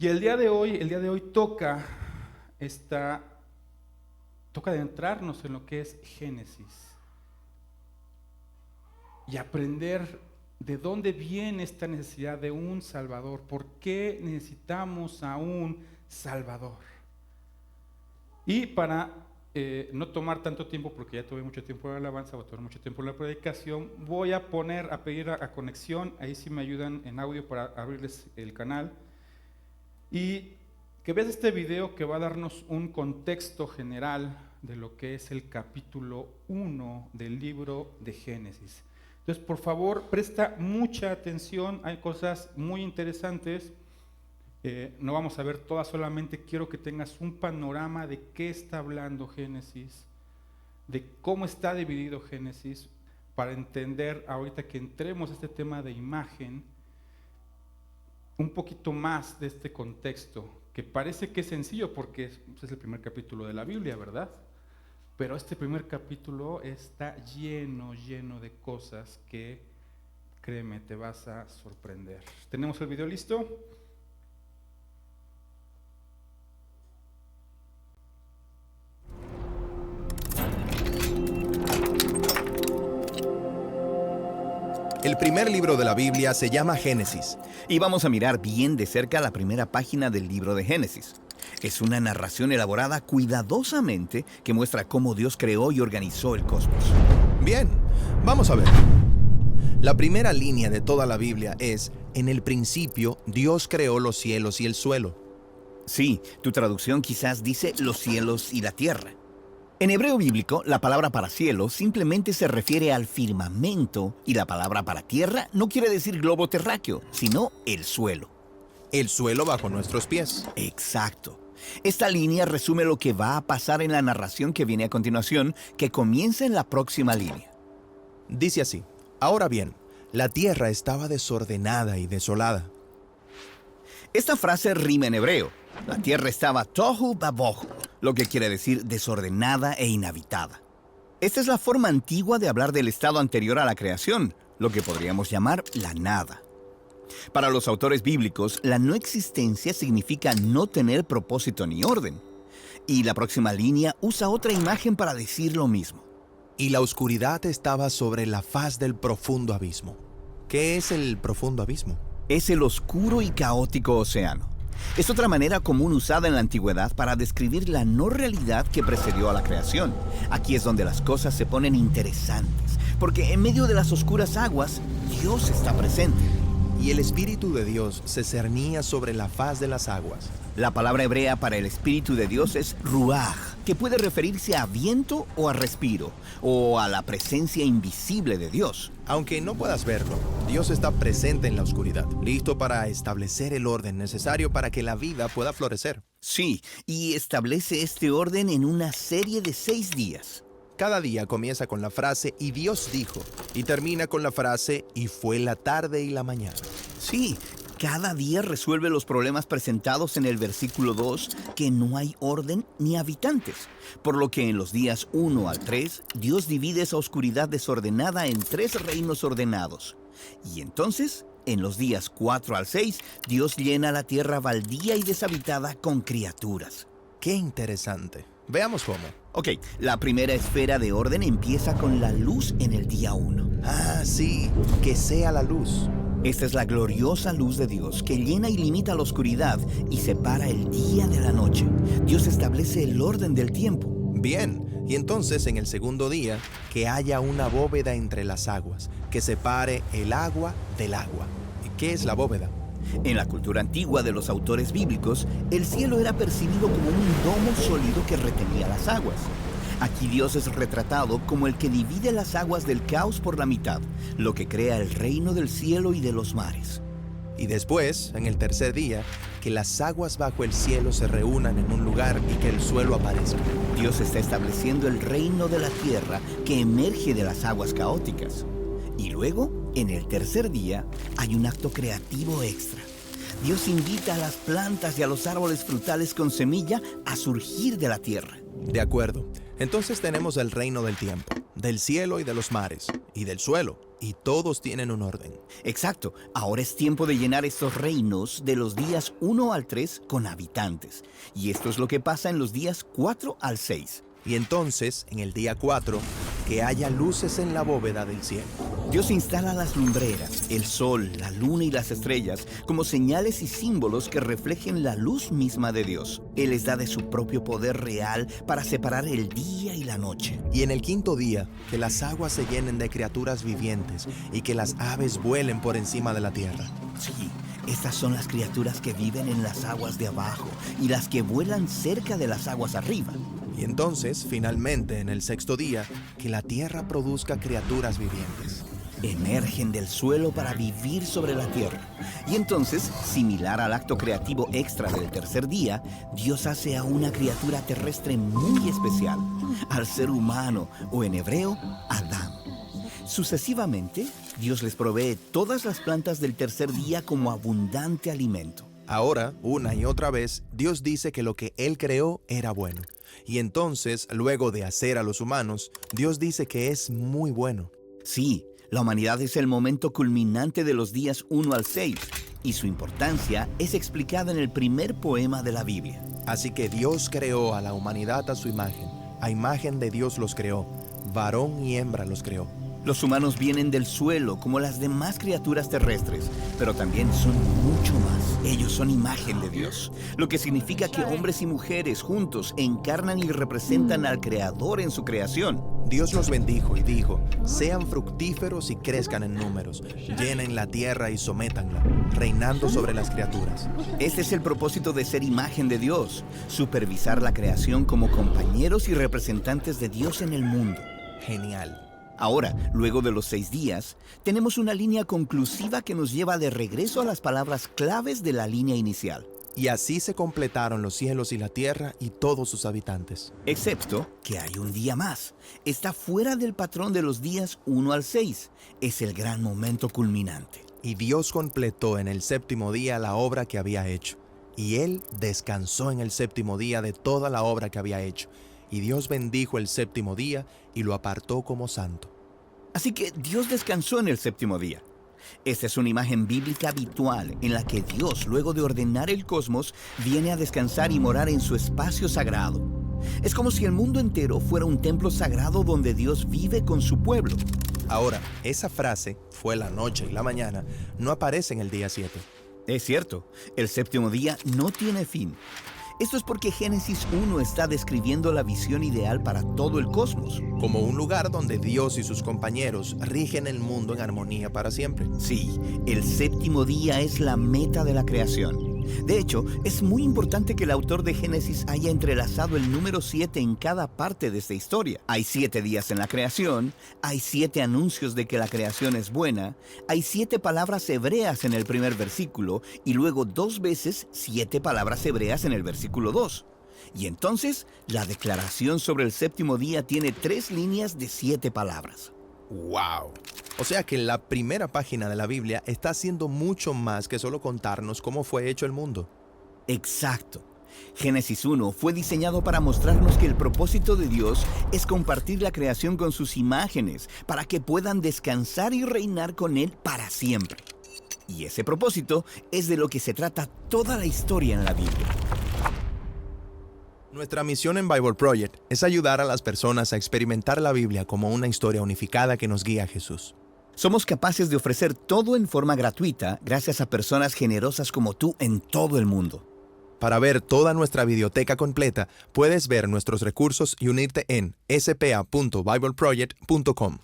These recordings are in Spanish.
Y el día de hoy toca adentrarnos en lo que es Génesis y aprender de dónde viene esta necesidad de un Salvador, por qué necesitamos a un Salvador. Y para no tomar tanto tiempo, porque ya tuve mucho tiempo en la alabanza, voy a tomar mucho tiempo en la predicación, voy a pedir a conexión, ahí sí me ayudan en audio para abrirles el canal, y que veas este video que va a darnos un contexto general de lo que es el capítulo 1 del libro de Génesis. Entonces, por favor, presta mucha atención, hay cosas muy interesantes. No vamos a ver todas, solamente quiero que tengas un panorama de qué está hablando Génesis, de cómo está dividido Génesis, para entender ahorita que entremos a este tema de imagen, un poquito más de este contexto, que parece que es sencillo porque es el primer capítulo de la Biblia, ¿verdad? Pero este primer capítulo está lleno de cosas que, créeme, te vas a sorprender. ¿Tenemos el video listo? El primer libro de la Biblia se llama Génesis. Y vamos a mirar bien de cerca la primera página del libro de Génesis. Es una narración elaborada cuidadosamente que muestra cómo Dios creó y organizó el cosmos. Bien, vamos a ver. La primera línea de toda la Biblia es: en el principio Dios creó los cielos y el suelo. Sí, tu traducción quizás dice los cielos y la tierra. En hebreo bíblico, la palabra para cielo simplemente se refiere al firmamento y la palabra para tierra no quiere decir globo terráqueo, sino el suelo. El suelo bajo nuestros pies. Exacto. Esta línea resume lo que va a pasar en la narración que viene a continuación, que comienza en la próxima línea. Dice así: ahora bien, la tierra estaba desordenada y desolada. Esta frase rima en hebreo. La tierra estaba tohu babohu, lo que quiere decir desordenada e inhabitada. Esta es la forma antigua de hablar del estado anterior a la creación, lo que podríamos llamar la nada. Para los autores bíblicos, la no existencia significa no tener propósito ni orden. Y la próxima línea usa otra imagen para decir lo mismo. Y la oscuridad estaba sobre la faz del profundo abismo. ¿Qué es el profundo abismo? Es el oscuro y caótico océano. Es otra manera común usada en la antigüedad para describir la no realidad que precedió a la creación. Aquí es donde las cosas se ponen interesantes, porque en medio de las oscuras aguas, Dios está presente. Y el Espíritu de Dios se cernía sobre la faz de las aguas. La palabra hebrea para el Espíritu de Dios es ruaj, que puede referirse a viento o a respiro, o a la presencia invisible de Dios. Aunque no puedas verlo, Dios está presente en la oscuridad, listo para establecer el orden necesario para que la vida pueda florecer. Sí, y establece este orden en una serie de 6 días. Cada día comienza con la frase "y Dios dijo", y termina con la frase "y fue la tarde y la mañana". Sí, cada día resuelve los problemas presentados en el versículo 2, que no hay orden ni habitantes. Por lo que en los días 1 al 3, Dios divide esa oscuridad desordenada en 3 reinos ordenados. Y entonces, en los días 4 al 6, Dios llena la tierra baldía y deshabitada con criaturas. ¡Qué interesante! Veamos cómo. Ok, la primera esfera de orden empieza con la luz en el día 1. Ah, sí, que sea la luz. Esta es la gloriosa luz de Dios que llena y limita la oscuridad y separa el día de la noche. Dios establece el orden del tiempo. Bien, y entonces en el segundo día, que haya una bóveda entre las aguas, que separe el agua del agua. ¿Qué es la bóveda? En la cultura antigua de los autores bíblicos, el cielo era percibido como un domo sólido que retenía las aguas. Aquí Dios es retratado como el que divide las aguas del caos por la mitad, lo que crea el reino del cielo y de los mares. Y después, en el tercer día, que las aguas bajo el cielo se reúnan en un lugar y que el suelo aparezca. Dios está estableciendo el reino de la tierra que emerge de las aguas caóticas. Y luego, en el tercer día, hay un acto creativo extra. Dios invita a las plantas y a los árboles frutales con semilla a surgir de la tierra. De acuerdo. Entonces tenemos el reino del tiempo, del cielo y de los mares, y del suelo. y todos tienen un orden. Exacto. Ahora es tiempo de llenar estos reinos de los días 1 al 3 con habitantes. Y esto es lo que pasa en los días 4 al 6. Y entonces, en el día 4, que haya luces en la bóveda del cielo. Dios instala las lumbreras, el sol, la luna y las estrellas como señales y símbolos que reflejen la luz misma de Dios. Él les da de su propio poder real para separar el día y la noche. Y en el quinto día, que las aguas se llenen de criaturas vivientes y que las aves vuelen por encima de la tierra. Sí, estas son las criaturas que viven en las aguas de abajo y las que vuelan cerca de las aguas arriba. Y entonces, finalmente, en el sexto día, que la tierra produzca criaturas vivientes. Emergen del suelo para vivir sobre la tierra. Y entonces, similar al acto creativo extra del tercer día, Dios hace a una criatura terrestre muy especial, al ser humano, o en hebreo, Adán. Sucesivamente, Dios les provee todas las plantas del tercer día como abundante alimento. Ahora, una y otra vez, Dios dice que lo que Él creó era bueno. Y entonces, luego de hacer a los humanos, Dios dice que es muy bueno. Sí, la humanidad es el momento culminante de los días 1 al 6, y su importancia es explicada en el primer poema de la Biblia. Así que Dios creó a la humanidad a su imagen. A imagen de Dios los creó. Varón y hembra los creó. Los humanos vienen del suelo como las demás criaturas terrestres, pero también son mucho más. Ellos son imagen de Dios, lo que significa que hombres y mujeres juntos encarnan y representan al Creador en su creación. Dios los bendijo y dijo: sean fructíferos y crezcan en números, llenen la tierra y sométanla, reinando sobre las criaturas. Este es el propósito de ser imagen de Dios, supervisar la creación como compañeros y representantes de Dios en el mundo. Genial. Ahora, luego de los 6 días, tenemos una línea conclusiva que nos lleva de regreso a las palabras claves de la línea inicial. Y así se completaron los cielos y la tierra y todos sus habitantes. Excepto que hay un día más. Está fuera del patrón de los días 1 al 6. Es el gran momento culminante. Y Dios completó en el séptimo día la obra que había hecho. Y Él descansó en el séptimo día de toda la obra que había hecho. Y Dios bendijo el séptimo día y lo apartó como santo. Así que Dios descansó en el séptimo día. Esta es una imagen bíblica habitual en la que Dios, luego de ordenar el cosmos, viene a descansar y morar en su espacio sagrado. Es como si el mundo entero fuera un templo sagrado donde Dios vive con su pueblo. Ahora, esa frase, fue la noche y la mañana, no aparece en el día 7. Es cierto, el séptimo día no tiene fin. Esto es porque Génesis 1 está describiendo la visión ideal para todo el cosmos. Como un lugar donde Dios y sus compañeros rigen el mundo en armonía para siempre. Sí, el séptimo día es la meta de la creación. De hecho, es muy importante que el autor de Génesis haya entrelazado el número 7 en cada parte de esta historia. Hay 7 días en la creación, hay 7 anuncios de que la creación es buena, hay 7 palabras hebreas en el primer versículo y luego 2 veces 7 palabras hebreas en el versículo 2. Y entonces, la declaración sobre el séptimo día tiene 3 líneas de 7 palabras. ¡Wow! O sea que la primera página de la Biblia está haciendo mucho más que solo contarnos cómo fue hecho el mundo. Exacto. Génesis 1 fue diseñado para mostrarnos que el propósito de Dios es compartir la creación con sus imágenes, para que puedan descansar y reinar con Él para siempre. Y ese propósito es de lo que se trata toda la historia en la Biblia. Nuestra misión en Bible Project es ayudar a las personas a experimentar la Biblia como una historia unificada que nos guía a Jesús. Somos capaces de ofrecer todo en forma gratuita gracias a personas generosas como tú en todo el mundo. Para ver toda nuestra biblioteca completa, puedes ver nuestros recursos y unirte en spa.bibleproject.com.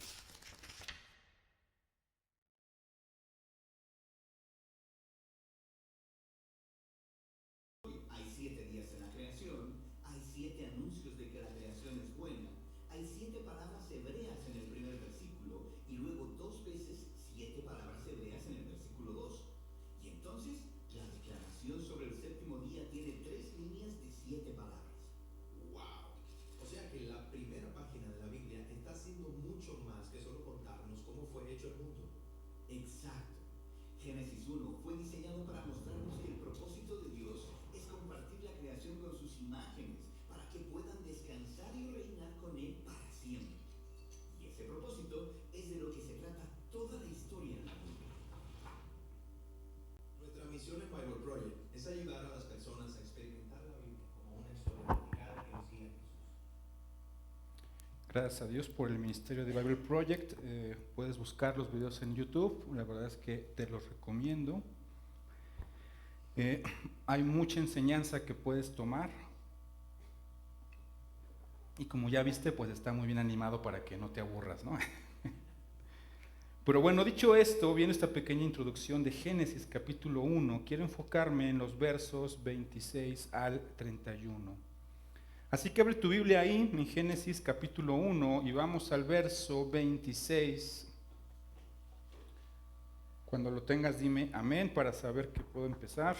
Hay 7 días en la creación, hay 7 anuncios de que la creación es buena, hay 7 palabras hebreas en el primer versículo y luego 2 veces 7 palabras hebreas en el versículo 2. Y entonces, la declaración sobre el séptimo día tiene 3 líneas de 7 palabras. ¡Wow! O sea que la primera página de la Biblia está haciendo mucho más que Gracias a Dios por el ministerio de Bible Project. Puedes buscar los videos en YouTube, la verdad es que te los recomiendo. Hay mucha enseñanza que puedes tomar. Y como ya viste, pues está muy bien animado para que no te aburras, ¿no? Pero bueno, dicho esto, viene esta pequeña introducción de Génesis capítulo 1. Quiero enfocarme en los versos 26 al 31. Así que abre tu Biblia ahí, en Génesis capítulo 1, y vamos al verso 26. Cuando lo tengas, dime amén para saber que puedo empezar.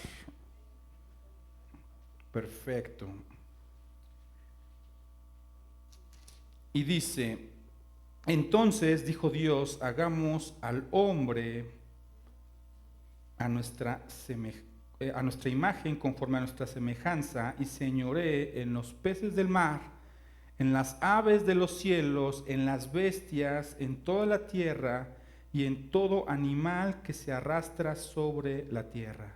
Perfecto. Y dice: entonces dijo Dios, hagamos al hombre a nuestra imagen, conforme a nuestra semejanza, y señoree en los peces del mar, en las aves de los cielos, en las bestias, en toda la tierra, y en todo animal que se arrastra sobre la tierra.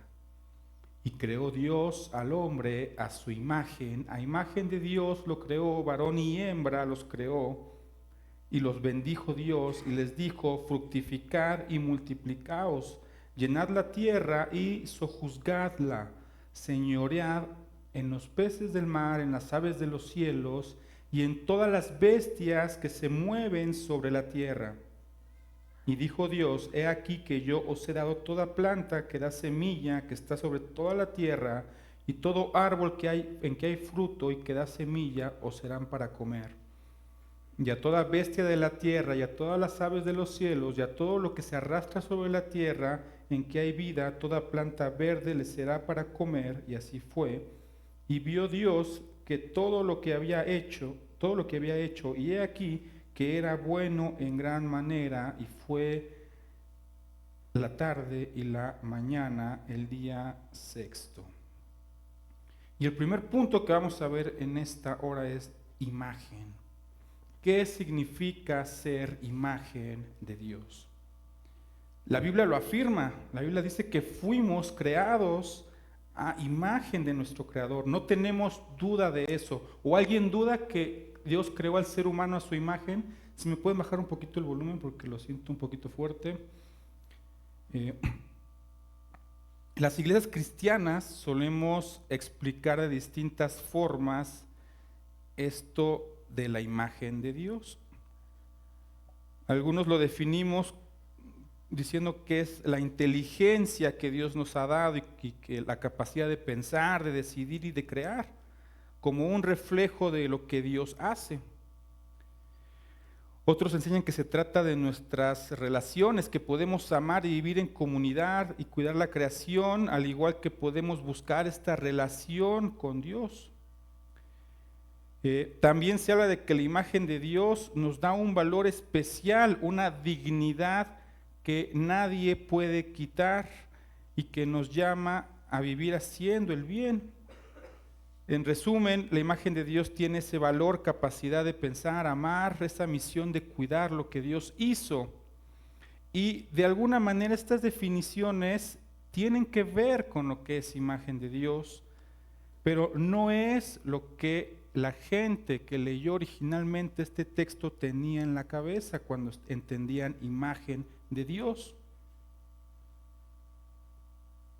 Y creó Dios al hombre a su imagen, a imagen de Dios lo creó, varón y hembra los creó, y los bendijo Dios, y les dijo: fructificad y multiplicaos, llenad la tierra y sojuzgadla, señoread en los peces del mar, en las aves de los cielos, y en todas las bestias que se mueven sobre la tierra. Y dijo Dios: he aquí que yo os he dado toda planta que da semilla, que está sobre toda la tierra, y todo árbol en que hay fruto y que da semilla os serán para comer. Y a toda bestia de la tierra, y a todas las aves de los cielos, y a todo lo que se arrastra sobre la tierra, en que hay vida, toda planta verde les será para comer. Y así fue. Y vio Dios que todo lo que había hecho, y he aquí que era bueno en gran manera, y fue la tarde y la mañana, el día sexto. Y el primer punto que vamos a ver en esta hora es imagen. ¿Qué significa ser imagen de Dios? La Biblia lo afirma. La Biblia dice que fuimos creados a imagen de nuestro Creador. No tenemos duda de eso. ¿O alguien duda que Dios creó al ser humano a su imagen? Si me pueden bajar un poquito el volumen porque lo siento un poquito fuerte. Las iglesias cristianas solemos explicar de distintas formas esto de la imagen de Dios. Algunos lo definimos diciendo que es la inteligencia que Dios nos ha dado y que la capacidad de pensar, de decidir y de crear, como un reflejo de lo que Dios hace. Otros enseñan que se trata de nuestras relaciones, que podemos amar y vivir en comunidad y cuidar la creación, al igual que podemos buscar esta relación con Dios. También se habla de que la imagen de Dios nos da un valor especial, una dignidad que nadie puede quitar y que nos llama a vivir haciendo el bien. En resumen, la imagen de Dios tiene ese valor, capacidad de pensar, amar, esa misión de cuidar lo que Dios hizo. Y de alguna manera estas definiciones tienen que ver con lo que es imagen de Dios, pero no es lo que la gente que leyó originalmente este texto tenía en la cabeza cuando entendían imagen de Dios.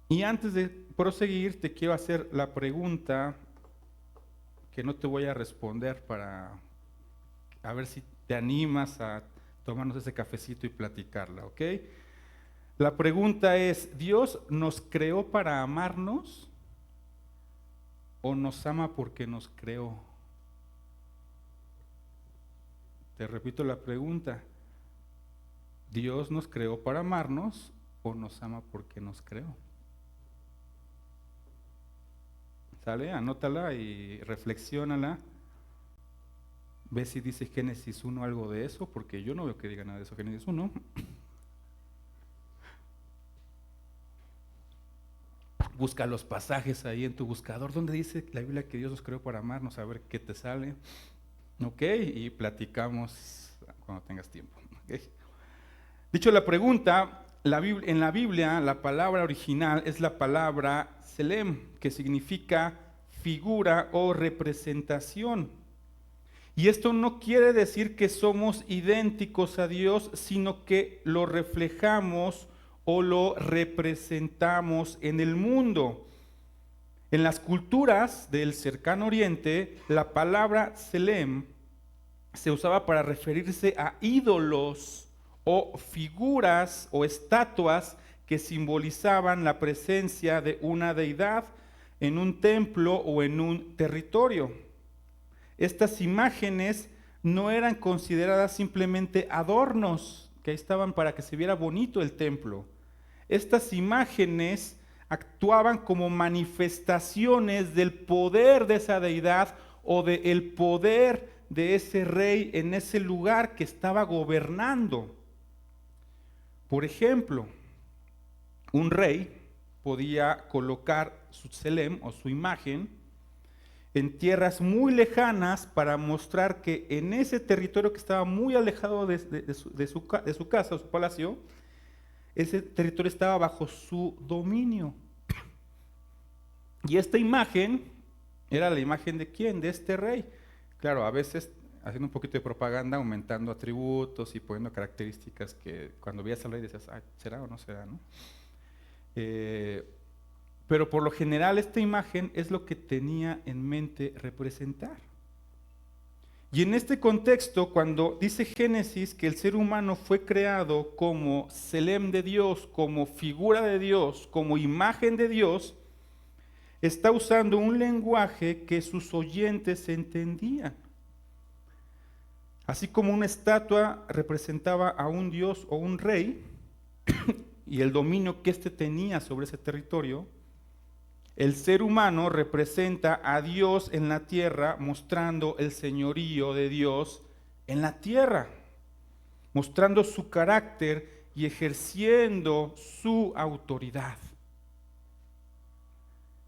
Y antes de proseguir, te quiero hacer la pregunta que no te voy a responder para a ver si te animas a tomarnos ese cafecito y platicarla, ¿ok? La pregunta es: ¿Dios nos creó para amarnos o nos ama porque nos creó? Te repito la pregunta: ¿Dios nos creó para amarnos o nos ama porque nos creó? ¿Sale? Anótala y reflexiónala. Ve si dice Génesis 1 algo de eso, porque yo no veo que diga nada de eso Génesis 1. Busca los pasajes ahí en tu buscador donde dice la Biblia que Dios nos creó para amarnos, a ver qué te sale. Ok, y platicamos cuando tengas tiempo. Okay. Dicho la pregunta, en la Biblia la palabra original es la palabra Selem, que significa figura o representación. Y esto no quiere decir que somos idénticos a Dios, sino que lo reflejamos o lo representamos en el mundo. En las culturas del cercano oriente, la palabra Tselem se usaba para referirse a ídolos o figuras o estatuas que simbolizaban la presencia de una deidad en un templo o en un territorio. Estas imágenes no eran consideradas simplemente adornos que ahí estaban para que se viera bonito el templo. Estas imágenes actuaban como manifestaciones del poder de esa deidad o del poder de ese rey en ese lugar que estaba gobernando. Por ejemplo, un rey podía colocar su tselem o su imagen en tierras muy lejanas para mostrar que en ese territorio que estaba muy alejado de su casa o su palacio, ese territorio estaba bajo su dominio. Y esta imagen era la imagen de ¿quién? De este rey. Claro, a veces haciendo un poquito de propaganda, aumentando atributos y poniendo características que cuando veías al rey decías, ¿será o no será? ¿No? Pero por lo general esta imagen es lo que tenía en mente representar. Y en este contexto, cuando dice Génesis que el ser humano fue creado como Tselem de Dios, como figura de Dios, como imagen de Dios, está usando un lenguaje que sus oyentes entendían. Así como una estatua representaba a un dios o un rey y el dominio que éste tenía sobre ese territorio, el ser humano representa a Dios en la tierra, mostrando el señorío de Dios en la tierra, mostrando su carácter y ejerciendo su autoridad.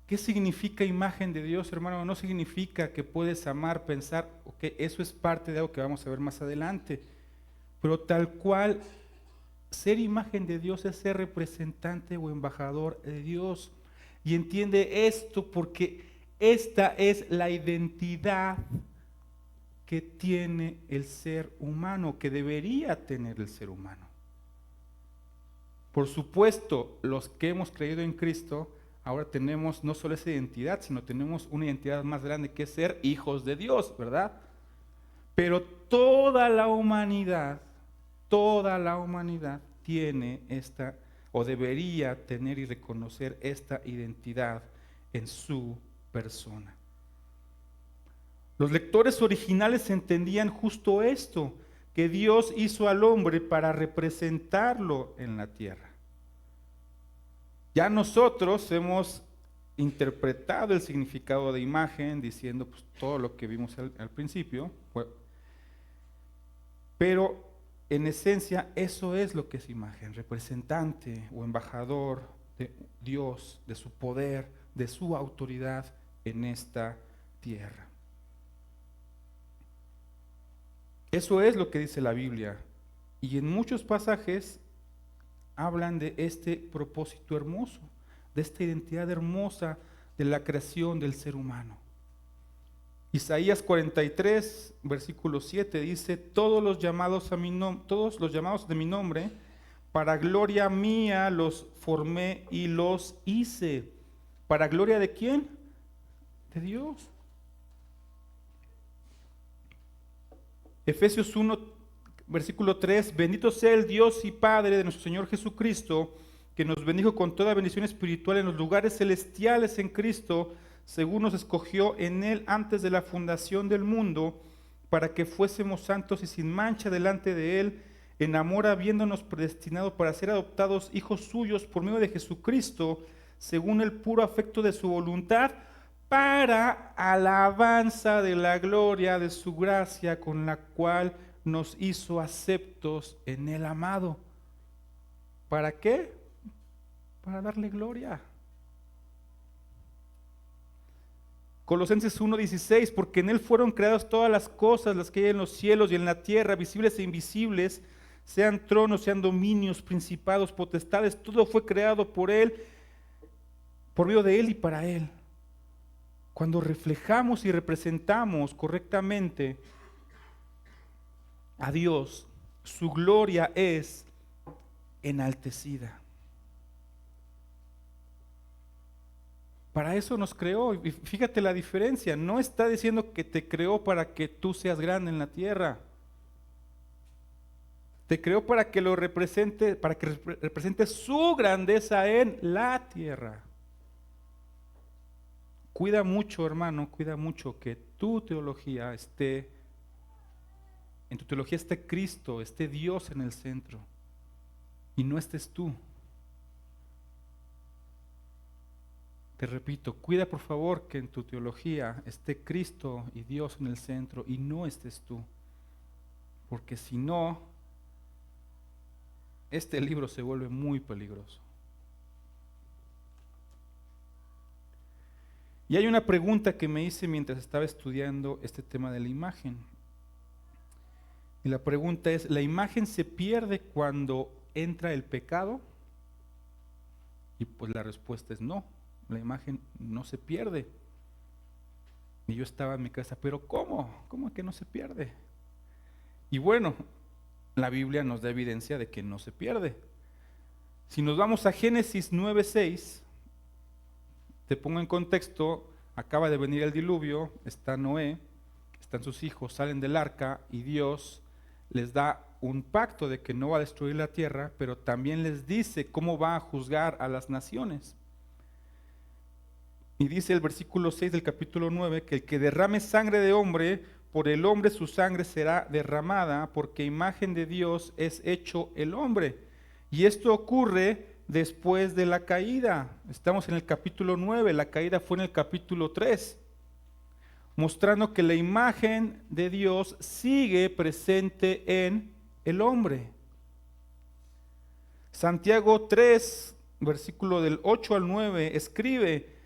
¿Qué significa imagen de Dios, hermano? No significa que puedes amar, pensar, ok, eso es parte de algo que vamos a ver más adelante, pero tal cual, ser imagen de Dios es ser representante o embajador de Dios. Y entiende esto porque esta es la identidad que tiene el ser humano, que debería tener el ser humano. Por supuesto, los que hemos creído en Cristo, ahora tenemos no solo esa identidad, sino tenemos una identidad más grande que es ser hijos de Dios, ¿verdad? Pero toda la humanidad tiene esta, o debería tener y reconocer esta identidad en su persona. Los lectores originales entendían justo esto, que Dios hizo al hombre para representarlo en la tierra. Ya nosotros hemos interpretado el significado de imagen diciendo pues, todo lo que vimos al principio, pero en esencia eso es lo que es imagen, representante o embajador de Dios, de su poder, de su autoridad en esta tierra. Eso es lo que dice la Biblia y en muchos pasajes hablan de este propósito hermoso, de esta identidad hermosa de la creación del ser humano. Isaías 43, versículo 7 dice, todos los llamados de mi nombre, para gloria mía los formé y los hice. ¿Para gloria de quién? De Dios. Efesios 1, versículo 3, bendito sea el Dios y Padre de nuestro Señor Jesucristo, que nos bendijo con toda bendición espiritual en los lugares celestiales en Cristo, según nos escogió en Él antes de la fundación del mundo, para que fuésemos santos y sin mancha delante de Él, en amor habiéndonos predestinado para ser adoptados hijos suyos por medio de Jesucristo, según el puro afecto de su voluntad, para alabanza de la gloria de su gracia, con la cual nos hizo aceptos en el amado. ¿Para qué? Para darle gloria. Colosenses 1:16, porque en Él fueron creadas todas las cosas, las que hay en los cielos y en la tierra, visibles e invisibles, sean tronos, sean dominios, principados, potestades, todo fue creado por Él, por medio de Él y para Él. Cuando reflejamos y representamos correctamente a Dios, su gloria es enaltecida. Para eso nos creó. Y fíjate la diferencia. No está diciendo que te creó para que tú seas grande en la tierra. Te creó para que lo represente, para que represente su grandeza en la tierra. Cuida mucho, hermano, cuida mucho que tu teología esté, en tu teología esté Cristo, esté Dios en el centro y no estés tú. Te repito, cuida por favor que en tu teología esté Cristo y Dios en el centro y no estés tú, porque si no, este libro se vuelve muy peligroso. Y hay una pregunta que me hice mientras estaba estudiando este tema de la imagen. Y la pregunta es, ¿la imagen se pierde cuando entra el pecado? Y pues la respuesta es no, la imagen no se pierde. Y yo estaba en mi casa, pero ¿cómo? ¿Cómo que no se pierde? Y bueno, la Biblia nos da evidencia de que no se pierde. Si nos vamos a Génesis 9:6, te pongo en contexto, acaba de venir el diluvio, está Noé, están sus hijos, salen del arca y Dios les da un pacto de que no va a destruir la tierra, pero también les dice cómo va a juzgar a las naciones. Y dice el versículo 6 del capítulo 9, que el que derrame sangre de hombre, por el hombre su sangre será derramada, porque imagen de Dios es hecho el hombre. Y esto ocurre después de la caída. Estamos en el capítulo 9, la caída fue en el capítulo 3, mostrando que la imagen de Dios sigue presente en el hombre. Santiago 3, versículo del 8 al 9, escribe: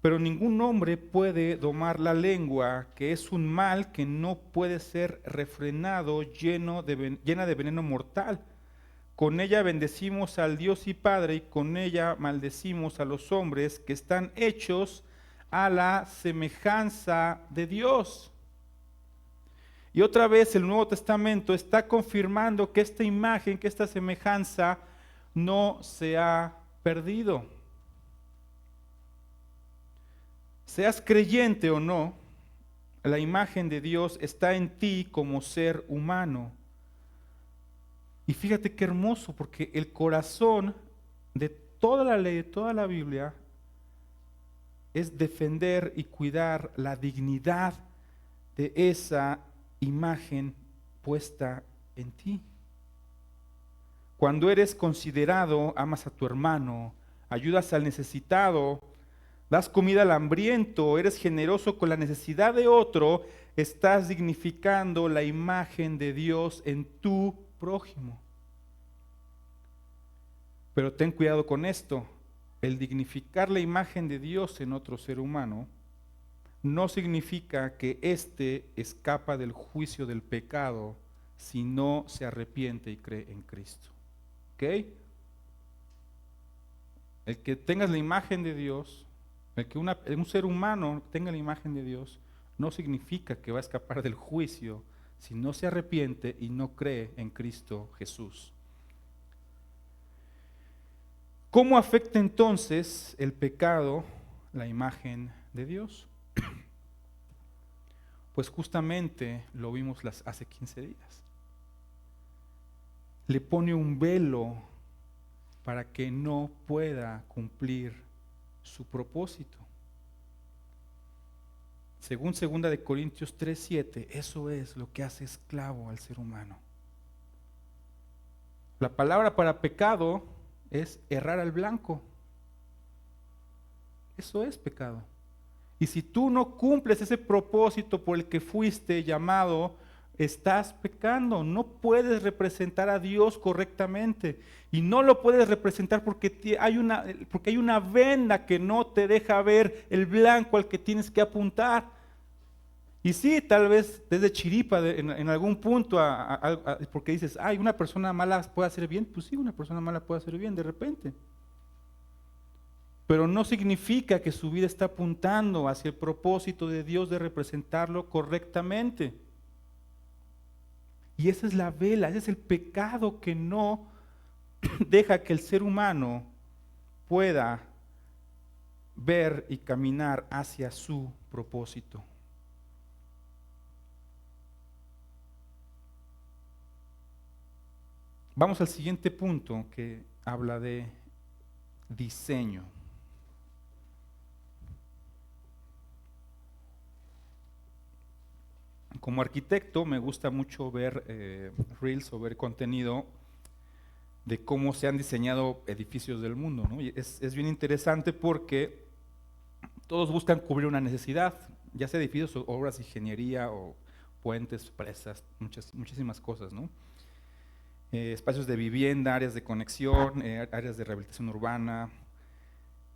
pero ningún hombre puede domar la lengua, que es un mal que no puede ser refrenado, llena de veneno mortal. Con ella bendecimos al Dios y Padre, y con ella maldecimos a los hombres que están hechos a la semejanza de Dios. Y otra vez el Nuevo Testamento está confirmando que esta imagen, que esta semejanza no se ha perdido. Seas creyente o no, la imagen de Dios está en ti como ser humano. Y fíjate qué hermoso, porque el corazón de toda la ley, de toda la Biblia, es defender y cuidar la dignidad de esa imagen puesta en ti. Cuando eres considerado, amas a tu hermano, ayudas al necesitado, das comida al hambriento, eres generoso con la necesidad de otro, estás dignificando la imagen de Dios en tu prójimo. Pero ten cuidado con esto, el dignificar la imagen de Dios en otro ser humano no significa que éste escapa del juicio del pecado si no se arrepiente y cree en Cristo. ¿Ok? El que tengas la imagen de Dios, el que un ser humano tenga la imagen de Dios, no significa que va a escapar del juicio si no se arrepiente y no cree en Cristo Jesús. ¿Cómo afecta entonces el pecado la imagen de Dios? Pues justamente lo vimos hace 15 días. Le pone un velo para que no pueda cumplir su propósito. Según 2 Corintios 3:7, eso es lo que hace esclavo al ser humano. La palabra para pecado es errar al blanco. Eso es pecado. Y si tú no cumples ese propósito por el que fuiste llamado, estás pecando. No puedes representar a Dios correctamente. Y no lo puedes representar porque hay una venda que no te deja ver el blanco al que tienes que apuntar. Y sí, tal vez desde chiripa en algún punto, porque dices, una persona mala puede hacer bien. Pues sí, una persona mala puede hacer bien de repente. Pero no significa que su vida está apuntando hacia el propósito de Dios de representarlo correctamente. Y esa es la vela, ese es el pecado que no deja que el ser humano pueda ver y caminar hacia su propósito. Vamos al siguiente punto que habla de diseño. Como arquitecto me gusta mucho ver reels o ver contenido de cómo se han diseñado edificios del mundo, ¿no? Y es bien interesante porque todos buscan cubrir una necesidad, ya sea edificios o obras de ingeniería o puentes, presas, muchísimas cosas, ¿no? Espacios de vivienda, áreas de conexión, áreas de rehabilitación urbana.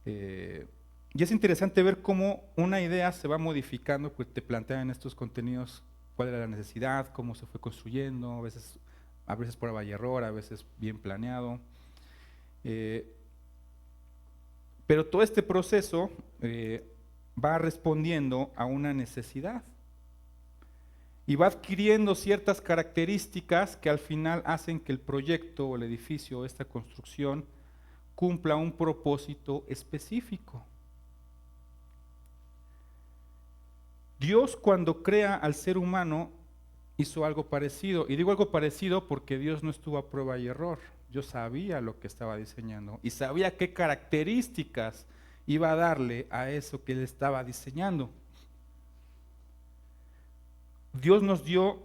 Y es interesante ver cómo una idea se va modificando, pues te plantean en estos contenidos cuál era la necesidad, cómo se fue construyendo, a veces prueba y error, a veces bien planeado. Pero todo este proceso va respondiendo a una necesidad y va adquiriendo ciertas características que al final hacen que el proyecto o el edificio o esta construcción cumpla un propósito específico. Dios, cuando crea al ser humano, hizo algo parecido, y digo algo parecido porque Dios no estuvo a prueba y error. Dios sabía lo que estaba diseñando y sabía qué características iba a darle a eso que él estaba diseñando. Dios nos dio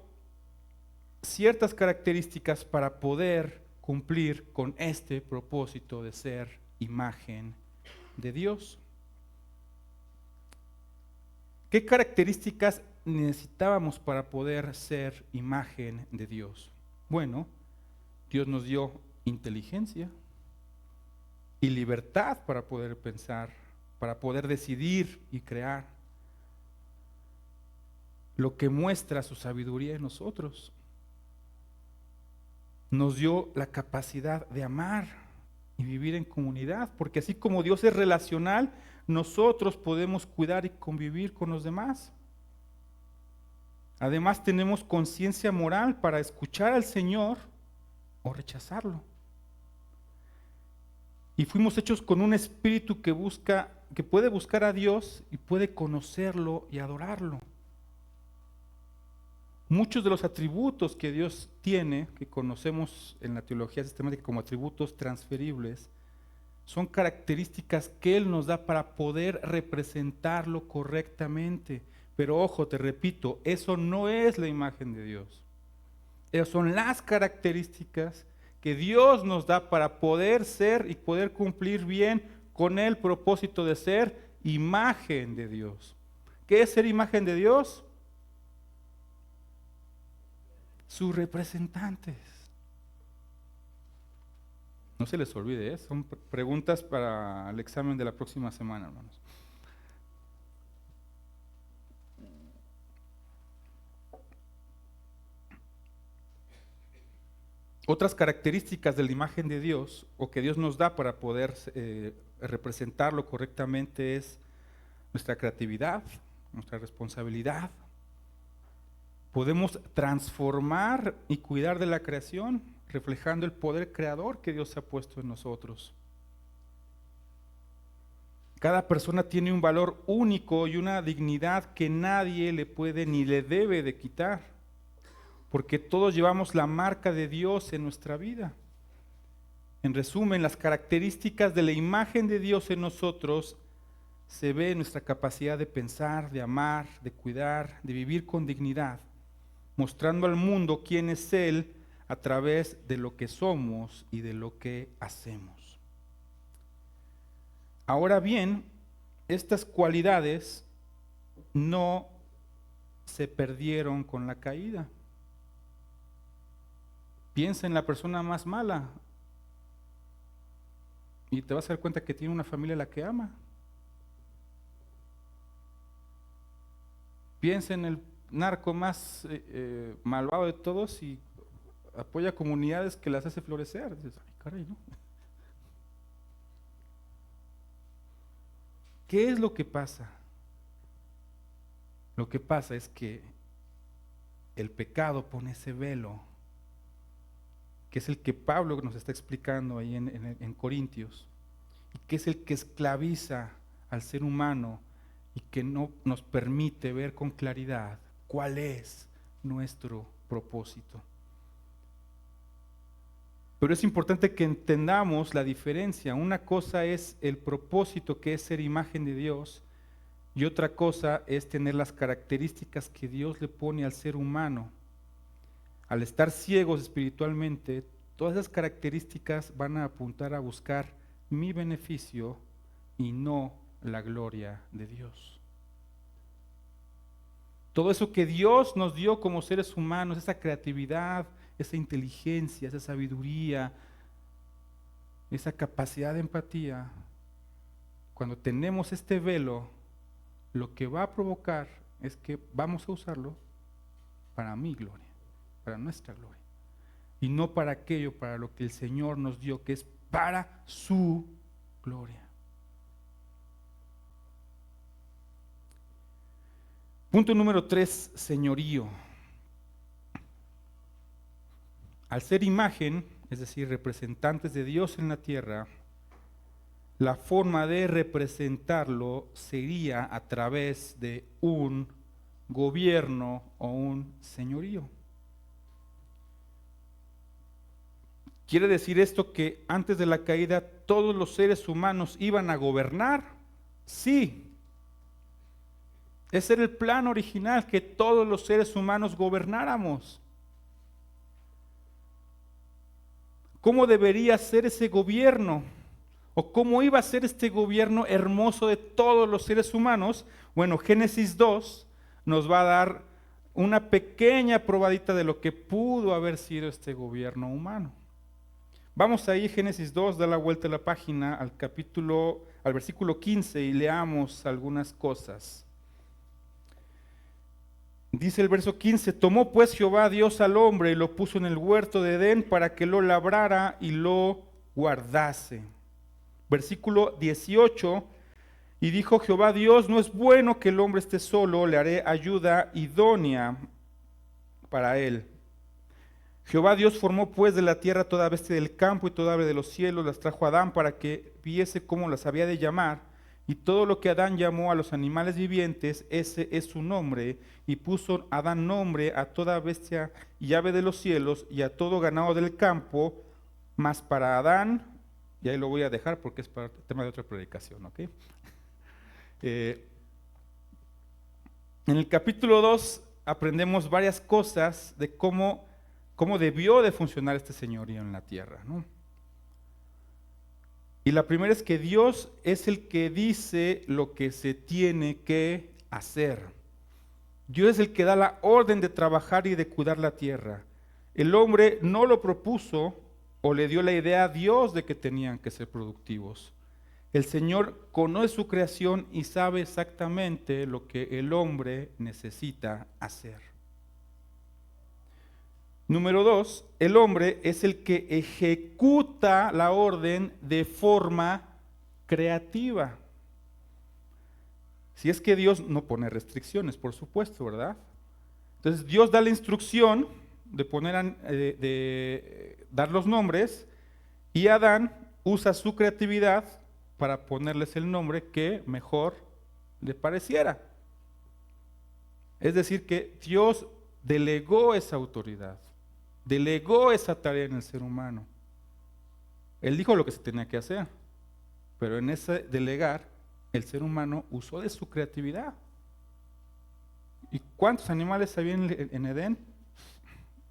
ciertas características para poder cumplir con este propósito de ser imagen de Dios. ¿Qué características necesitábamos para poder ser imagen de Dios? Bueno, Dios nos dio inteligencia y libertad para poder pensar, para poder decidir y crear, lo que muestra su sabiduría en nosotros. Nos dio la capacidad de amar y vivir en comunidad, porque así como Dios es relacional, nosotros podemos cuidar y convivir con los demás. Además tenemos conciencia moral para escuchar al Señor o rechazarlo. Y fuimos hechos con un espíritu que puede buscar a Dios y puede conocerlo y adorarlo. Muchos de los atributos que Dios tiene, que conocemos en la teología sistemática como atributos transferibles, son características que Él nos da para poder representarlo correctamente. Pero ojo, te repito, eso no es la imagen de Dios. Esas son las características que Dios nos da para poder ser y poder cumplir bien con el propósito de ser imagen de Dios. ¿Qué es ser imagen de Dios? Sus representantes. No se les olvide, son preguntas para el examen de la próxima semana, hermanos. Otras características de la imagen de Dios, o que Dios nos da para poder representarlo correctamente, es nuestra creatividad, nuestra responsabilidad. Podemos transformar y cuidar de la creación, reflejando el poder creador que Dios ha puesto en nosotros. Cada persona tiene un valor único y una dignidad que nadie le puede ni le debe de quitar, porque todos llevamos la marca de Dios en nuestra vida. En resumen, las características de la imagen de Dios en nosotros se ve en nuestra capacidad de pensar, de amar, de cuidar, de vivir con dignidad, mostrando al mundo quién es Él a través de lo que somos y de lo que hacemos. Ahora bien, estas cualidades no se perdieron con la caída. Piensa en la persona más mala y te vas a dar cuenta que tiene una familia a la que ama. Piensa en el narco más malvado de todos y apoya comunidades que las hace florecer. Dices, ay, caray, ¿no? ¿Qué es lo que pasa? Lo que pasa es que el pecado pone ese velo que es el que Pablo nos está explicando ahí en Corintios, y que es el que esclaviza al ser humano y que no nos permite ver con claridad cuál es nuestro propósito. Pero es importante que entendamos la diferencia. Una cosa es el propósito, que es ser imagen de Dios, y otra cosa es tener las características que Dios le pone al ser humano. Al estar ciegos espiritualmente, todas esas características van a apuntar a buscar mi beneficio y no la gloria de Dios. Todo eso que Dios nos dio como seres humanos, esa creatividad, esa inteligencia, esa sabiduría, esa capacidad de empatía, cuando tenemos este velo, lo que va a provocar es que vamos a usarlo para mi gloria, para nuestra gloria, y no para aquello para lo que el Señor nos dio, que es para su gloria. Punto número 3, señorío. Al ser imagen, es decir, representantes de Dios en la tierra, la forma de representarlo sería a través de un gobierno o un señorío. ¿Quiere decir esto que antes de la caída todos los seres humanos iban a gobernar? Sí. Ese era el plan original, que todos los seres humanos gobernáramos. ¿Cómo debería ser ese gobierno? ¿O cómo iba a ser este gobierno hermoso de todos los seres humanos? Bueno, Génesis 2 nos va a dar una pequeña probadita de lo que pudo haber sido este gobierno humano. Vamos ahí, Génesis 2, da la vuelta a la página al versículo 15 y leamos algunas cosas. Dice el verso 15, tomó pues Jehová Dios al hombre y lo puso en el huerto de Edén para que lo labrara y lo guardase. Versículo 18, y dijo Jehová Dios, no es bueno que el hombre esté solo, le haré ayuda idónea para él. Jehová Dios formó pues de la tierra toda bestia del campo y toda ave de los cielos, las trajo a Adán para que viese cómo las había de llamar. Y todo lo que Adán llamó a los animales vivientes, ese es su nombre. Y puso Adán nombre a toda bestia y ave de los cielos y a todo ganado del campo. Mas para Adán, y ahí lo voy a dejar porque es para el tema de otra predicación, ¿ok? En el capítulo 2 aprendemos varias cosas de cómo debió de funcionar este señorío en la tierra, ¿no? Y la primera es que Dios es el que dice lo que se tiene que hacer. Dios es el que da la orden de trabajar y de cuidar la tierra. El hombre no lo propuso o le dio la idea a Dios de que tenían que ser productivos. El Señor conoce su creación y sabe exactamente lo que el hombre necesita hacer. Número 2, el hombre es el que ejecuta la orden de forma creativa. Si es que Dios no pone restricciones, por supuesto, ¿verdad? Entonces Dios da la instrucción de dar los nombres y Adán usa su creatividad para ponerles el nombre que mejor le pareciera. Es decir, que Dios delegó esa autoridad. Delegó esa tarea en el ser humano. Él dijo lo que se tenía que hacer, pero en ese delegar, el ser humano usó de su creatividad. ¿Y cuántos animales había en Edén?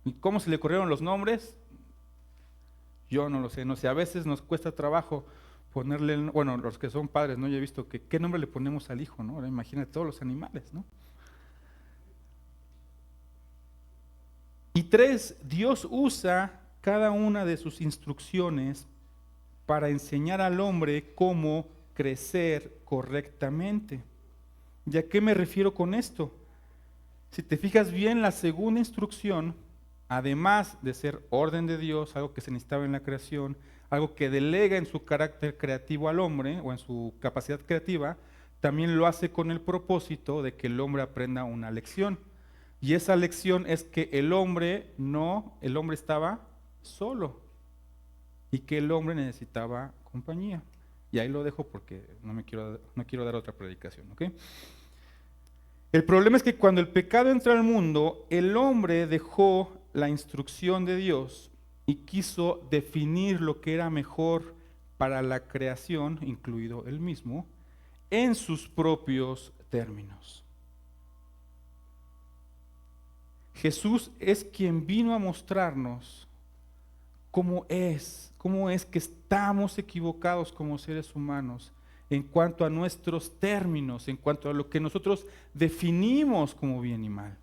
¿Y cómo se le ocurrieron los nombres? Yo no lo sé, no sé. A veces nos cuesta trabajo ponerle, bueno, los que son padres, ¿no? Yo he visto que qué nombre le ponemos al hijo, ¿no? Ahora imagínate todos los animales, ¿no? Y 3, Dios usa cada una de sus instrucciones para enseñar al hombre cómo crecer correctamente. ¿Y a qué me refiero con esto? Si te fijas bien, la segunda instrucción, además de ser orden de Dios, algo que se necesitaba en la creación, algo que delega en su carácter creativo al hombre o en su capacidad creativa, también lo hace con el propósito de que el hombre aprenda una lección. Y esa lección es que el hombre estaba solo y que el hombre necesitaba compañía. Y ahí lo dejo porque no quiero dar otra predicación, ¿ok? El problema es que cuando el pecado entró al mundo, el hombre dejó la instrucción de Dios y quiso definir lo que era mejor para la creación, incluido él mismo, en sus propios términos. Jesús es quien vino a mostrarnos cómo es que estamos equivocados como seres humanos en cuanto a nuestros términos, en cuanto a lo que nosotros definimos como bien y mal.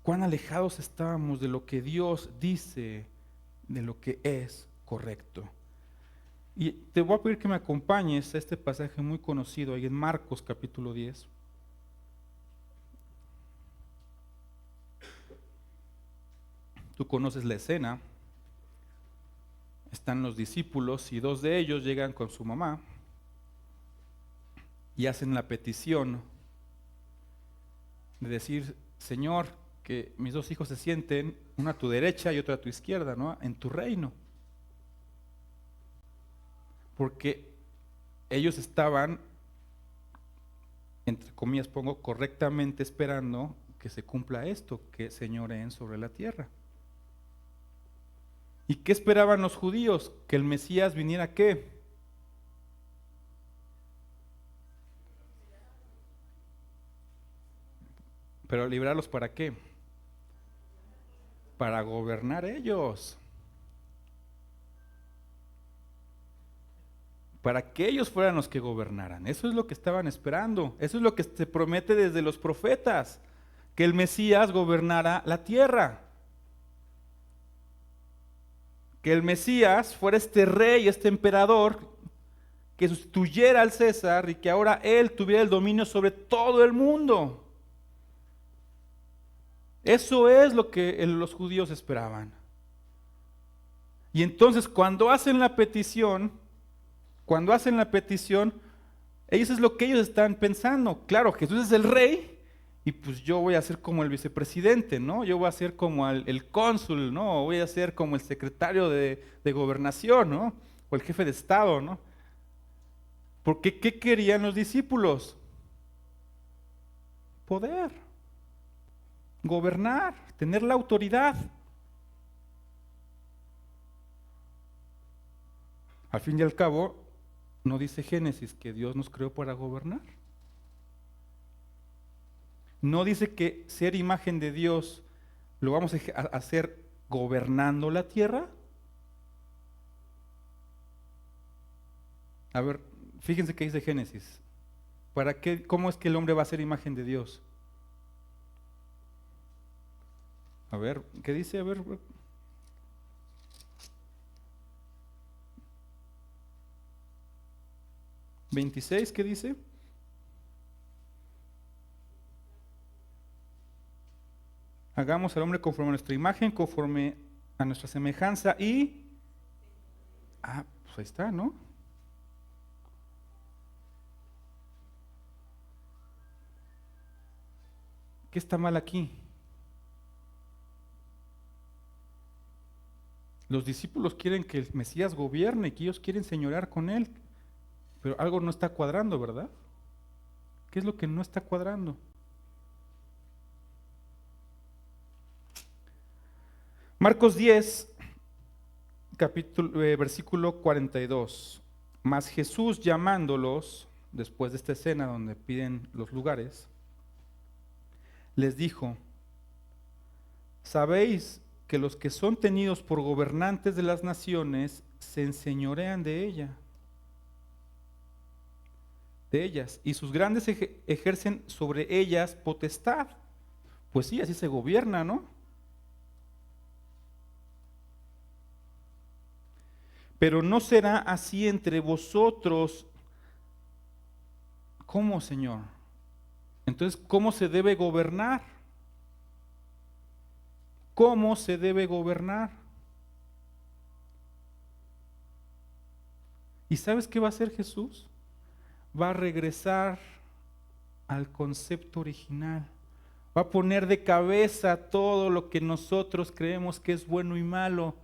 Cuán alejados estábamos de lo que Dios dice, de lo que es correcto. Y te voy a pedir que me acompañes a este pasaje muy conocido ahí en Marcos capítulo 10. Tú conoces la escena. Están los discípulos y dos de ellos llegan con su mamá y hacen la petición de decir: Señor, que mis dos hijos se sienten, una a tu derecha y otra a tu izquierda, ¿no?, en tu reino. Porque ellos estaban, entre comillas pongo, correctamente esperando que se cumpla esto, que señoreen sobre la tierra. ¿Y qué esperaban los judíos? Que el Mesías viniera ¿a qué? Pero librarlos ¿para qué? Para gobernar ellos. Para que ellos fueran los que gobernaran. Eso es lo que estaban esperando. Eso es lo que se promete desde los profetas, que el Mesías gobernara la tierra. Que el Mesías fuera este rey, este emperador, que sustituyera al César y que ahora él tuviera el dominio sobre todo el mundo. Eso es lo que los judíos esperaban. Y entonces cuando hacen la petición, eso es lo que ellos están pensando. Claro, Jesús es el rey y pues yo voy a ser como el vicepresidente, ¿no? Yo voy a ser como el cónsul, ¿no? Voy a ser como el secretario de gobernación, ¿no? O el jefe de estado, ¿no? Porque ¿qué querían los discípulos? Poder, gobernar, tener la autoridad. Al fin y al cabo, ¿no dice Génesis que Dios nos creó para gobernar? ¿No dice que ser imagen de Dios lo vamos a hacer gobernando la tierra? A ver, fíjense qué dice Génesis. ¿Para qué? ¿Cómo es que el hombre va a ser imagen de Dios? A ver, ¿qué dice? A ver. 26, ¿qué dice? Hagamos al hombre conforme a nuestra imagen, conforme a nuestra semejanza y... pues ahí está, ¿no? ¿Qué está mal aquí? Los discípulos quieren que el Mesías gobierne, que ellos quieren señorear con él, pero algo no está cuadrando, ¿verdad? ¿Qué es lo que no está cuadrando? Marcos 10, versículo 42. Mas Jesús, llamándolos, después de esta escena donde piden los lugares, les dijo: ¿sabéis que los que son tenidos por gobernantes de las naciones se enseñorean de ellas, y sus grandes ejercen sobre ellas potestad? Pues sí, así se gobierna, ¿no? Pero no será así entre vosotros. ¿Cómo, Señor? Entonces, ¿cómo se debe gobernar? ¿Cómo se debe gobernar? ¿Y sabes qué va a hacer Va a regresar al concepto original. Va a poner de cabeza todo lo que nosotros creemos que es bueno y malo.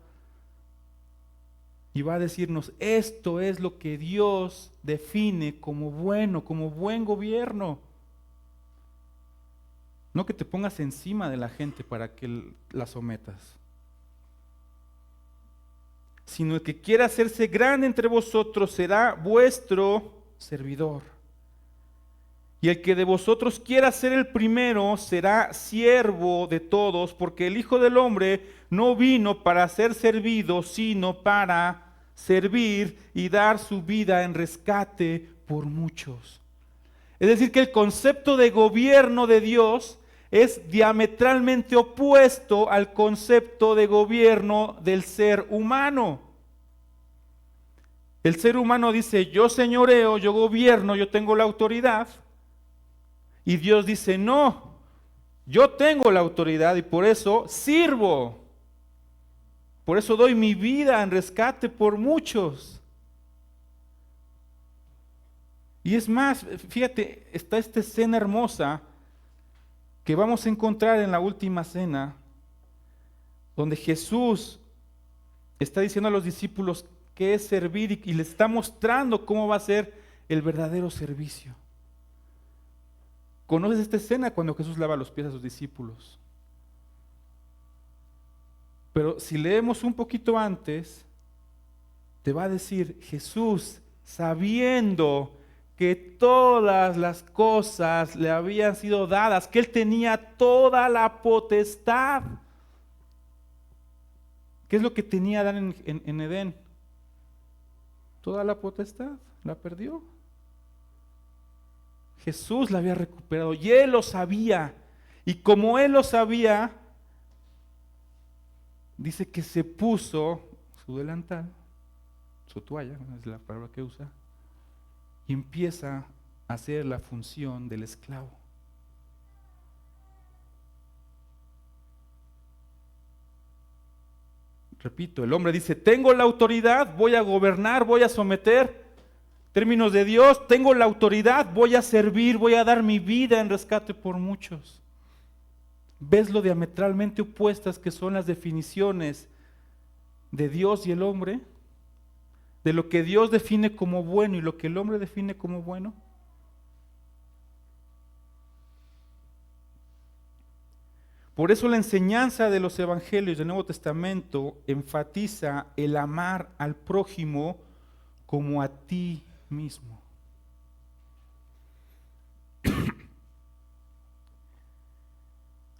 Y va a decirnos, esto es lo que Dios define como bueno, como buen gobierno. No que te pongas encima de la gente para que la sometas, sino el que quiera hacerse grande entre vosotros será vuestro servidor. Y el que de vosotros quiera ser el primero será siervo de todos, porque el Hijo del Hombre no vino para ser servido, sino para servir y dar su vida en rescate por muchos. Es decir, que el concepto de gobierno de Dios es diametralmente opuesto al concepto de gobierno del ser humano. El ser humano dice, yo señoreo, yo gobierno, yo tengo la autoridad. Y Dios dice, no, yo tengo la autoridad y por eso sirvo. Por eso doy mi vida en rescate por muchos. Y es más, fíjate, está esta escena hermosa que vamos a encontrar en la última cena, donde Jesús está diciendo a los discípulos qué es servir y les está mostrando cómo va a ser el verdadero servicio. ¿Conoces esta escena cuando Jesús lava los pies a sus discípulos? Pero si leemos un poquito antes, te va a decir Jesús, sabiendo que todas las cosas le habían sido dadas, que Él tenía toda la potestad. ¿Qué es lo que tenía Adán en Edén? Toda la potestad, la perdió. Jesús la había recuperado y Él lo sabía. Y como Él lo sabía, dice que se puso su delantal, su toalla, es la palabra que usa, y empieza a hacer la función del esclavo. Repito, el hombre dice, tengo la autoridad, voy a gobernar, voy a someter. Términos de Dios, tengo la autoridad, voy a servir, voy a dar mi vida en rescate por muchos. ¿Ves lo diametralmente opuestas que son las definiciones de Dios y el hombre? De lo que Dios define como bueno y lo que el hombre define como bueno. Por eso la enseñanza de los evangelios del Nuevo Testamento enfatiza el amar al prójimo como a ti mismo.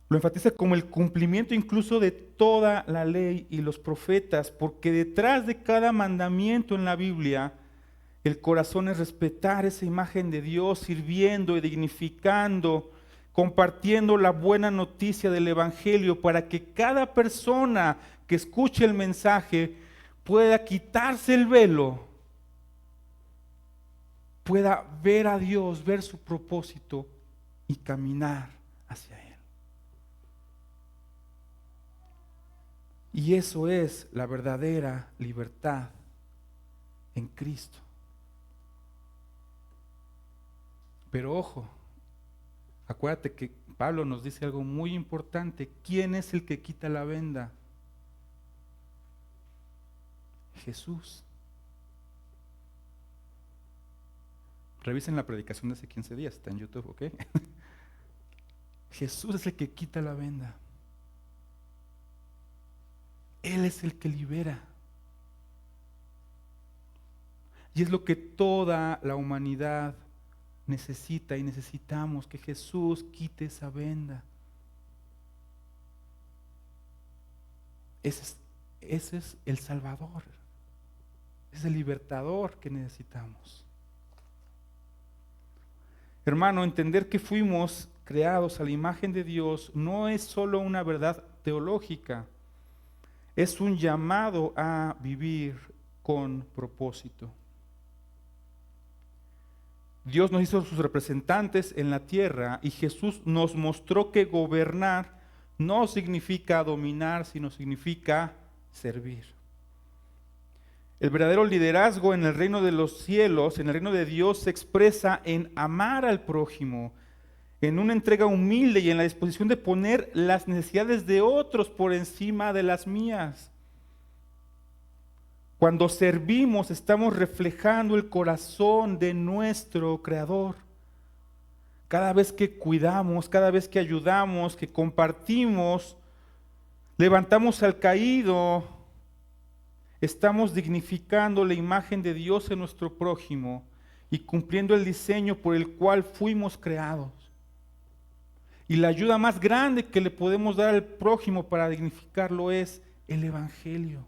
Lo enfatiza como el cumplimiento incluso de toda la ley y los profetas, porque detrás de cada mandamiento en la Biblia, el corazón es respetar esa imagen de Dios, sirviendo y dignificando, compartiendo la buena noticia del Evangelio para que cada persona que escuche el mensaje pueda quitarse el velo, pueda ver a Dios, ver su propósito y caminar hacia Él. Y eso es la verdadera libertad en Cristo. Pero ojo, acuérdate que Pablo nos dice algo muy importante. ¿Quién es el que quita la venda? Jesús. Revisen la predicación de hace 15 días, está en YouTube, ¿ok? Jesús es el que quita la venda. Él es el que libera. Y es lo que toda la humanidad necesita y necesitamos, que Jesús quite esa venda. Ese es el Salvador, es el libertador que necesitamos. Hermano, entender que fuimos creados a la imagen de Dios no es solo una verdad teológica, es un llamado a vivir con propósito. Dios nos hizo sus representantes en la tierra y Jesús nos mostró que gobernar no significa dominar, sino significa servir. El verdadero liderazgo en el reino de los cielos, en el reino de Dios, se expresa en amar al prójimo, en una entrega humilde y en la disposición de poner las necesidades de otros por encima de las mías. Cuando servimos, estamos reflejando el corazón de nuestro Creador. Cada vez que cuidamos, cada vez que ayudamos, que compartimos, levantamos al caído, estamos dignificando la imagen de Dios en nuestro prójimo y cumpliendo el diseño por el cual fuimos creados. Y la ayuda más grande que le podemos dar al prójimo para dignificarlo es el Evangelio.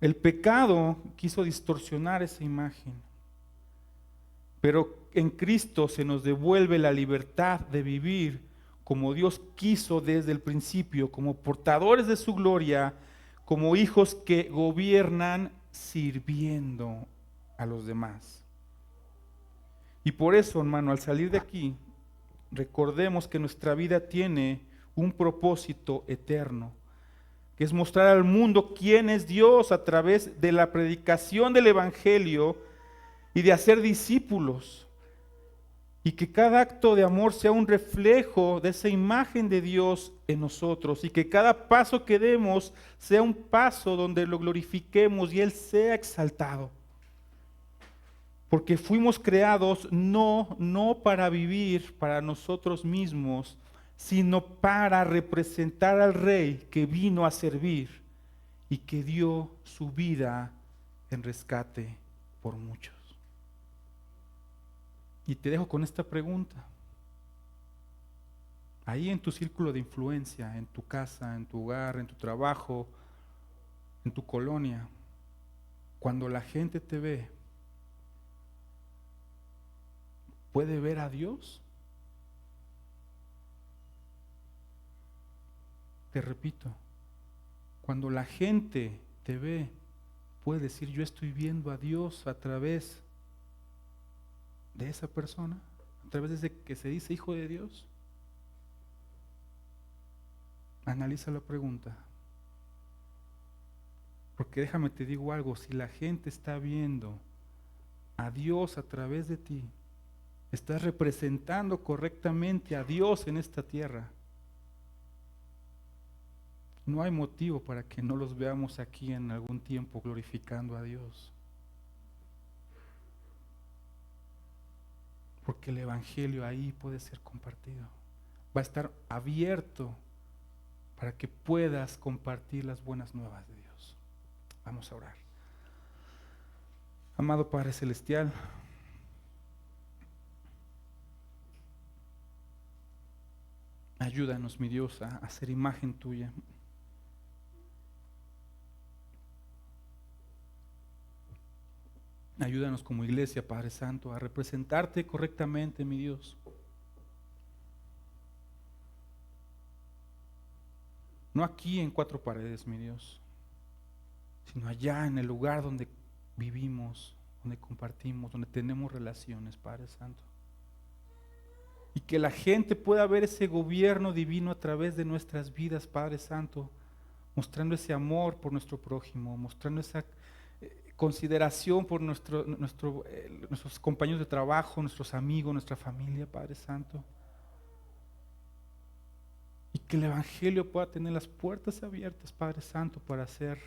El pecado quiso distorsionar esa imagen, pero en Cristo se nos devuelve la libertad de vivir como Dios quiso desde el principio, como portadores de su gloria, como hijos que gobiernan sirviendo a los demás. Y por eso, hermano, al salir de aquí, recordemos que nuestra vida tiene un propósito eterno, que es mostrar al mundo quién es Dios a través de la predicación del Evangelio y de hacer discípulos. Y que cada acto de amor sea un reflejo de esa imagen de Dios en nosotros. Y que cada paso que demos sea un paso donde lo glorifiquemos y Él sea exaltado. Porque fuimos creados no para vivir para nosotros mismos, sino para representar al Rey que vino a servir y que dio su vida en rescate por muchos. Y te dejo con esta pregunta. Ahí en tu círculo de influencia, en tu casa, en tu hogar, en tu trabajo, en tu colonia, cuando la gente te ve, ¿puede ver a Dios? Te repito, cuando la gente te ve, puede decir, yo estoy viendo a Dios a través de esa persona, a través de ese que se dice hijo de Dios. Analiza la pregunta. Porque déjame te digo algo, si la gente está viendo a Dios a través de ti, estás representando correctamente a Dios en esta tierra. No hay motivo para que no los veamos aquí en algún tiempo glorificando a Dios. Porque el Evangelio ahí puede ser compartido. Va a estar abierto para que puedas compartir las buenas nuevas de Dios. Vamos a orar. Amado Padre Celestial, ayúdanos, mi Dios, a hacer imagen tuya. Ayúdanos como iglesia, Padre Santo, a representarte correctamente, mi Dios. No aquí en cuatro paredes, mi Dios, sino allá en el lugar donde vivimos, donde compartimos, donde tenemos relaciones, Padre Santo. Y que la gente pueda ver ese gobierno divino a través de nuestras vidas, Padre Santo, mostrando ese amor por nuestro prójimo, mostrando esa consideración por nuestros compañeros de trabajo, nuestros amigos, nuestra familia, Padre Santo. Y que el Evangelio pueda tener las puertas abiertas, Padre Santo, para ser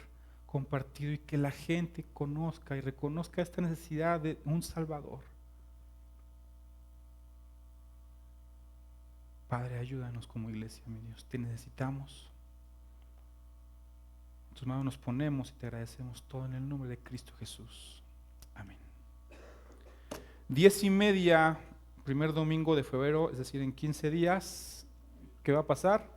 compartido y que la gente conozca y reconozca esta necesidad de un Salvador. Padre, ayúdanos como iglesia, mi Dios, te necesitamos. En tus manos nos ponemos y te agradecemos todo en el nombre de Cristo Jesús. Amén. 10:30, primer domingo de febrero, es decir, en 15 días. ¿Qué va a pasar?